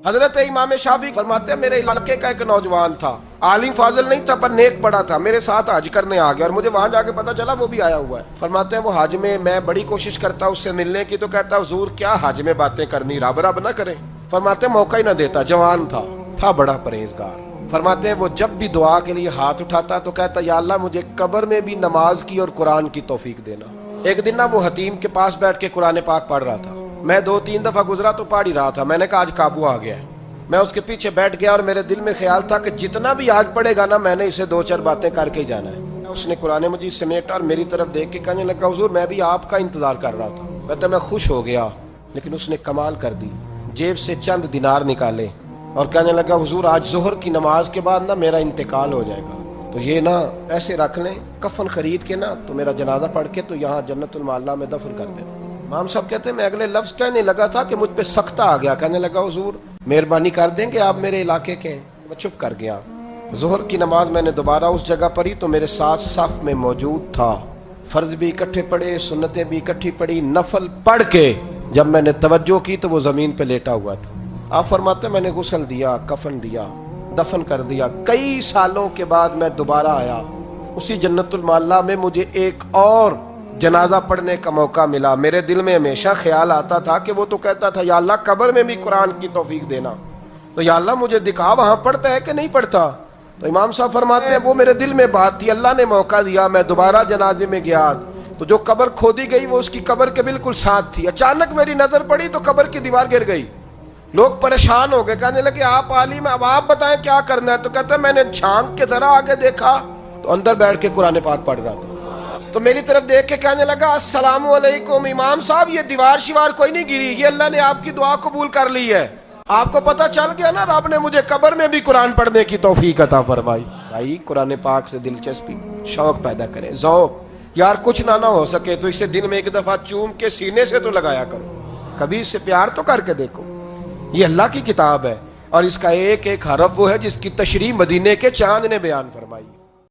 حضرت امام شافعی فرماتے ہیں میرے علاقے کا ایک نوجوان تھا، عالم فاضل نہیں تھا پر نیک بڑا تھا، میرے ساتھ حج کرنے آ گیا اور مجھے وہاں جا کے پتا چلا وہ بھی آیا ہوا ہے۔ فرماتے ہیں وہ حج میں بڑی کوشش کرتا اس سے ملنے کی، تو کہتا حضور کیا حج میں باتیں کرنی، رب رب نہ کریں۔ فرماتے ہیں موقع ہی نہ دیتا، جوان تھا بڑا پرہیزگار۔ فرماتے ہیں وہ جب بھی دعا کے لیے ہاتھ اٹھاتا تو کہتا یا اللہ مجھے قبر میں بھی نماز کی اور قرآن کی توفیق دینا۔ ایک دن وہ حتیم کے پاس بیٹھ کے قرآن پاک پڑھ رہا تھا، میں 2-3 دفعہ گزرا تو پڑھ ہی رہا تھا، میں نے کہا آج قابو آ گیا ہے۔ میں اس کے پیچھے بیٹھ گیا اور میرے دل میں خیال تھا کہ جتنا بھی آج پڑھے گا نا میں نے اسے 2-4 باتیں کر کے ہی جانا ہے۔ اس نے قرآن مجید سمیٹا اور میری طرف دیکھ کے کہنے لگا حضور میں بھی آپ کا انتظار کر رہا تھا۔ کہتا میں خوش ہو گیا، لیکن اس نے کمال کر دی، جیب سے چند دینار نکالے اور کہنے لگا حضور آج ظہر کی نماز کے بعد نا میرا انتقال ہو جائے گا، تو یہ نا ایسے رکھ لیں، کفن خرید کے نا تو میرا جنازہ پڑھ کے تو یہاں جنت المعلا میں دفن کر دینا۔ امام صاحب کہتے ہیں میں اگلے لفظ کہنے لگا تھا کہ مجھ پہ سختہ آ گیا، کہنے لگا حضور مہربانی کر دیں کہ آپ میرے علاقے کے ہیں۔ میں چپ کر گیا۔ ظہر کی نماز میں نے دوبارہ اس جگہ پڑھی تو میرے ساتھ صف میں موجود تھا، فرض بھی اکٹھے پڑھے، سنتیں بھی اکٹھی پڑھی، نفل پڑھ کے جب میں نے توجہ کی تو وہ زمین پہ لیٹا ہوا تھا۔ آپ فرماتے ہیں میں نے غسل دیا، کفن دیا، دفن کر دیا۔ کئی سالوں کے بعد میں دوبارہ آیا، اسی جنت المعلا میں مجھے ایک اور جنازہ پڑھنے کا موقع ملا۔ میرے دل میں ہمیشہ خیال آتا تھا کہ وہ تو کہتا تھا یا اللہ قبر میں بھی قرآن کی توفیق دینا، تو یا اللہ مجھے دکھا وہاں پڑھتا ہے کہ نہیں پڑھتا۔ تو امام صاحب فرماتے ہیں وہ میرے دل میں بات تھی، اللہ نے موقع دیا، میں دوبارہ جنازے میں گیا تو جو قبر کھودی گئی وہ اس کی قبر کے بالکل ساتھ تھی۔ اچانک میری نظر پڑی تو قبر کی دیوار گر گئی، لوگ پریشان ہو گئے، کہنے لگے آپ عالم اب آپ بتائیں کیا کرنا ہے۔ تو کہتا ہے میں نے جھانک کے ذرا آگے دیکھا تو اندر بیٹھ کے قرآن پاک پڑھ رہا تھا، تو میری طرف دیکھ کے کہنے لگا السلام علیکم امام صاحب، یہ دیوار شیوار کوئی نہیں گری، یہ اللہ نے آپ کی دعا قبول کر لی ہے، آپ کو پتہ چل گیا نا رب نے مجھے قبر میں بھی قرآن پڑھنے کی توفیق عطا فرمائی۔ بھائی قرآن پاک سے دلچسپی، شوق پیدا کریں، ذوق۔ یار کچھ نہ ہو سکے تو اسے دن میں ایک دفعہ چوم کے سینے سے تو لگایا کرو، کبھی اس سے پیار تو کر کے دیکھو۔ یہ اللہ کی کتاب ہے اور اس کا ایک ایک حرف وہ ہے جس کی تشریح مدینے کے چاند نے بیان فرمائی۔